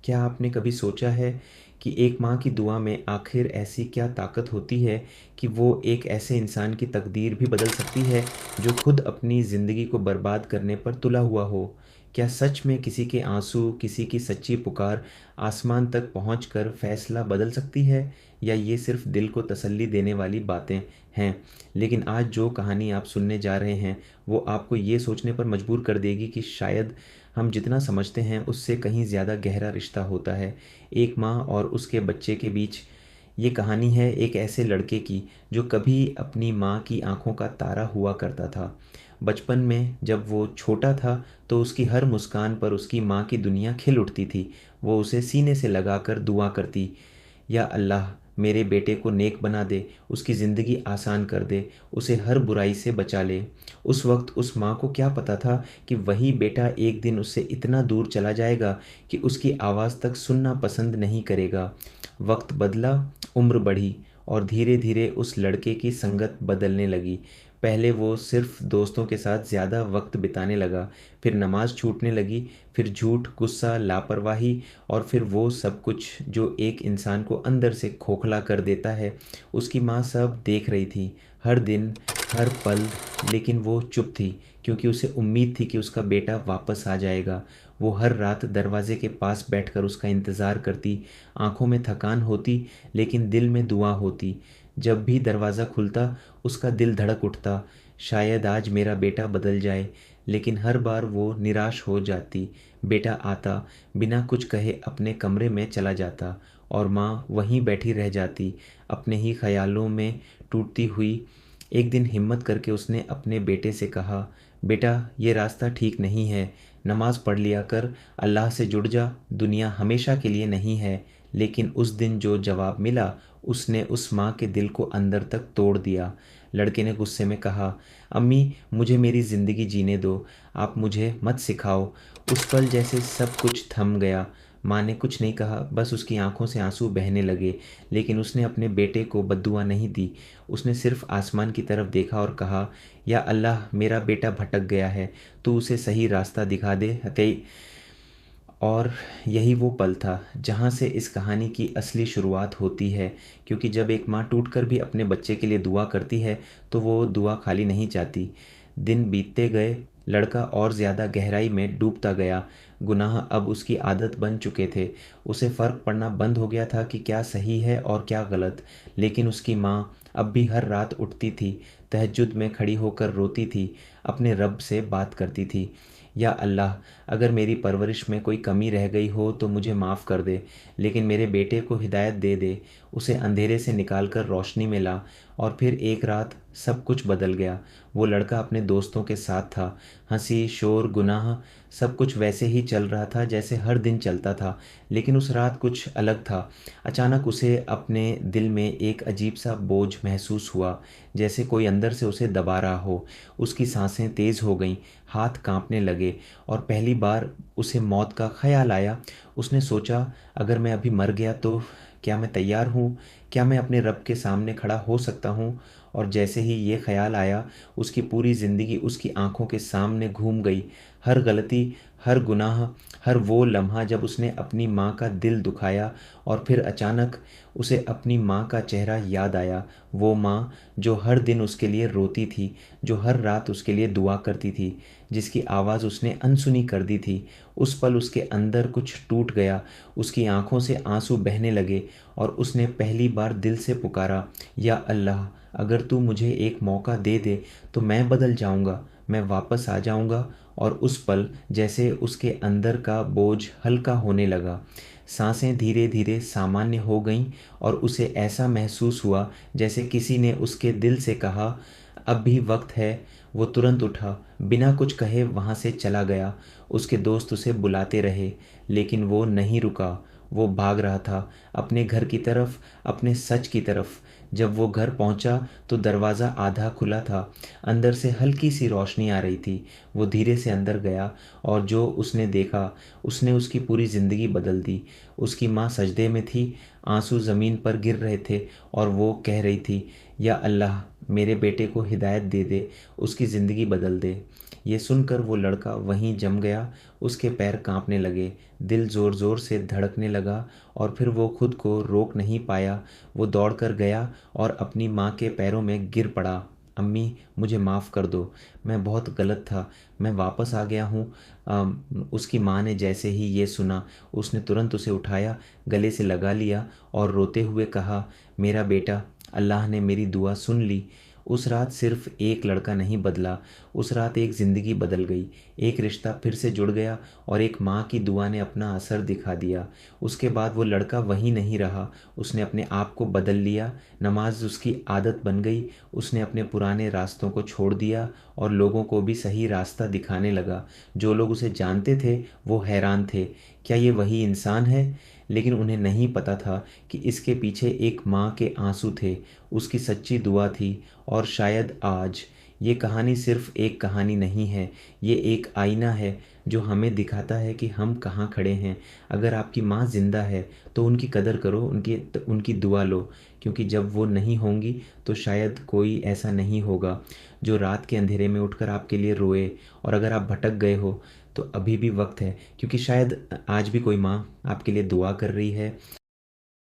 क्या आपने कभी सोचा है कि एक माँ की दुआ में आखिर ऐसी क्या ताकत होती है कि वो एक ऐसे इंसान की तकदीर भी बदल सकती है जो खुद अपनी ज़िंदगी को बर्बाद करने पर तुला हुआ हो? क्या सच में किसी के आंसू, किसी की सच्ची पुकार आसमान तक पहुंचकर फैसला बदल सकती है, या ये सिर्फ दिल को तसल्ली देने वाली बातें हैं? लेकिन आज जो कहानी आप सुनने जा रहे हैं वो आपको ये सोचने पर मजबूर कर देगी कि शायद हम जितना समझते हैं उससे कहीं ज़्यादा गहरा रिश्ता होता है एक माँ और उसके बच्चे के बीच। ये कहानी है एक ऐसे लड़के की जो कभी अपनी माँ की आंखों का तारा हुआ करता था। बचपन में जब वो छोटा था तो उसकी हर मुस्कान पर उसकी माँ की दुनिया खिल उठती थी। वो उसे सीने से लगाकर दुआ करती, या अल्लाह मेरे बेटे को नेक बना दे, उसकी ज़िंदगी आसान कर दे, उसे हर बुराई से बचा ले। उस वक्त उस माँ को क्या पता था कि वही बेटा एक दिन उससे इतना दूर चला जाएगा कि उसकी आवाज़ तक सुनना पसंद नहीं करेगा। वक्त बदला, उम्र बढ़ी, और धीरे धीरे उस लड़के की संगत बदलने लगी। पहले वो सिर्फ दोस्तों के साथ ज़्यादा वक्त बिताने लगा, फिर नमाज छूटने लगी, फिर झूठ, गुस्सा, लापरवाही, और फिर वो सब कुछ जो एक इंसान को अंदर से खोखला कर देता है। उसकी माँ सब देख रही थी, हर दिन, हर पल, लेकिन वो चुप थी, क्योंकि उसे उम्मीद थी कि उसका बेटा वापस आ जाएगा। वो हर रात दरवाजे के पास बैठकर उसका इंतज़ार करती। आंखों में थकान होती, लेकिन दिल में दुआ होती। जब भी दरवाज़ा खुलता उसका दिल धड़क उठता, शायद आज मेरा बेटा बदल जाए। लेकिन हर बार वो निराश हो जाती। बेटा आता, बिना कुछ कहे अपने कमरे में चला जाता, और माँ वहीं बैठी रह जाती, अपने ही ख्यालों में टूटती हुई। एक दिन हिम्मत करके उसने अपने बेटे से कहा, बेटा ये रास्ता ठीक नहीं है, नमाज पढ़ लिया कर, अल्लाह से जुड़ जा, दुनिया हमेशा के लिए नहीं है। लेकिन उस दिन जो जवाब मिला उसने उस माँ के दिल को अंदर तक तोड़ दिया। लड़के ने गुस्से में कहा, अम्मी मुझे मेरी ज़िंदगी जीने दो, आप मुझे मत सिखाओ। उस पल जैसे सब कुछ थम गया। माँ ने कुछ नहीं कहा, बस उसकी आंखों से आंसू बहने लगे। लेकिन उसने अपने बेटे को बद्दुआ नहीं दी। उसने सिर्फ आसमान की तरफ देखा और कहा, या अल्लाह मेरा बेटा भटक गया है, तू उसे सही रास्ता दिखा दे कई। और यही वो पल था जहाँ से इस कहानी की असली शुरुआत होती है, क्योंकि जब एक माँ टूटकर भी अपने बच्चे के लिए दुआ करती है तो वो दुआ खाली नहीं जाती। दिन बीतते गए, लड़का और ज़्यादा गहराई में डूबता गया। गुनाह अब उसकी आदत बन चुके थे। उसे फ़र्क पड़ना बंद हो गया था कि क्या सही है और क्या गलत। लेकिन उसकी माँ अब भी हर रात उठती थी, तहज्जुद में खड़ी होकर रोती थी, अपने रब से बात करती थी, या अल्लाह अगर मेरी परवरिश में कोई कमी रह गई हो तो मुझे माफ़ कर दे, लेकिन मेरे बेटे को हिदायत दे दे, उसे अंधेरे से निकाल कर रोशनी में ला। और फिर एक रात सब कुछ बदल गया। वो लड़का अपने दोस्तों के साथ था। हंसी, शोर, गुनाह, सब कुछ वैसे ही चल रहा था जैसे हर दिन चलता था। लेकिन उस रात कुछ अलग था। अचानक उसे अपने दिल में एक अजीब सा बोझ महसूस हुआ, जैसे कोई अंदर से उसे दबा रहा हो। उसकी सांसें तेज़ हो गईं, हाथ कांपने लगे, और पहली बार उसे मौत का ख्याल आया। उसने सोचा, अगर मैं अभी मर गया तो क्या मैं तैयार हूँ? क्या मैं अपने रब के सामने खड़ा हो सकता हूँ? और जैसे ही ये ख्याल आया, उसकी पूरी ज़िंदगी उसकी आंखों के सामने घूम गई। हर गलती, हर गुनाह, हर वो लम्हा जब उसने अपनी माँ का दिल दुखाया। और फिर अचानक उसे अपनी माँ का चेहरा याद आया। वो माँ जो हर दिन उसके लिए रोती थी, जो हर रात उसके लिए दुआ करती थी, जिसकी आवाज़ उसने अनसुनी कर दी थी। उस पल उसके अंदर कुछ टूट गया। उसकी आंखों से आंसू बहने लगे, और उसने पहली बार दिल से पुकारा, या अल्लाह अगर तू मुझे एक मौका दे दे तो मैं बदल जाऊंगा, मैं वापस आ जाऊंगा। और उस पल जैसे उसके अंदर का बोझ हल्का होने लगा। सांसें धीरे धीरे सामान्य हो गईं, और उसे ऐसा महसूस हुआ जैसे किसी ने उसके दिल से कहा, अब भी वक्त है। वो तुरंत उठा, बिना कुछ कहे वहाँ से चला गया। उसके दोस्त उसे बुलाते रहे, लेकिन वो नहीं रुका। वो भाग रहा था, अपने घर की तरफ, अपने सच की तरफ। जब वो घर पहुंचा तो दरवाज़ा आधा खुला था, अंदर से हल्की सी रोशनी आ रही थी। वो धीरे से अंदर गया, और जो उसने देखा उसने उसकी पूरी ज़िंदगी बदल दी। उसकी माँ सजदे में थी, आंसू ज़मीन पर गिर रहे थे, और वो कह रही थी, या अल्लाह मेरे बेटे को हिदायत दे दे, उसकी ज़िंदगी बदल दे। ये सुनकर वो लड़का वहीं जम गया। उसके पैर कांपने लगे, दिल ज़ोर ज़ोर से धड़कने लगा और फिर वो खुद को रोक नहीं पाया। वो दौड़कर गया और अपनी माँ के पैरों में गिर पड़ा। अम्मी, मुझे माफ़ कर दो, मैं बहुत गलत था, मैं वापस आ गया हूँ। उसकी माँ ने जैसे ही ये सुना, उसने तुरंत उसे उठाया, गले से लगा लिया और रोते हुए कहा, मेरा बेटा, अल्लाह ने मेरी दुआ सुन ली। उस रात सिर्फ एक लड़का नहीं बदला, उस रात एक ज़िंदगी बदल गई। एक रिश्ता फिर से जुड़ गया और एक माँ की दुआ ने अपना असर दिखा दिया। उसके बाद वो लड़का वहीं नहीं रहा, उसने अपने आप को बदल लिया। नमाज उसकी आदत बन गई। उसने अपने पुराने रास्तों को छोड़ दिया और लोगों को भी सही रास्ता दिखाने लगा। जो लोग उसे जानते थे वो हैरान थे, क्या ये वही इंसान है? लेकिन उन्हें नहीं पता था कि इसके पीछे एक माँ के आंसू थे, उसकी सच्ची दुआ थी। और शायद आज ये कहानी सिर्फ एक कहानी नहीं है, ये एक आईना है जो हमें दिखाता है कि हम कहाँ खड़े हैं। अगर आपकी माँ ज़िंदा है तो उनकी कदर करो, उनकी दुआ लो, क्योंकि जब वो नहीं होंगी तो शायद कोई ऐसा नहीं होगा जो रात के अंधेरे में उठकर आपके लिए रोए। और अगर आप भटक गए हो तो अभी भी वक्त है, क्योंकि शायद आज भी कोई माँ आपके लिए दुआ कर रही है।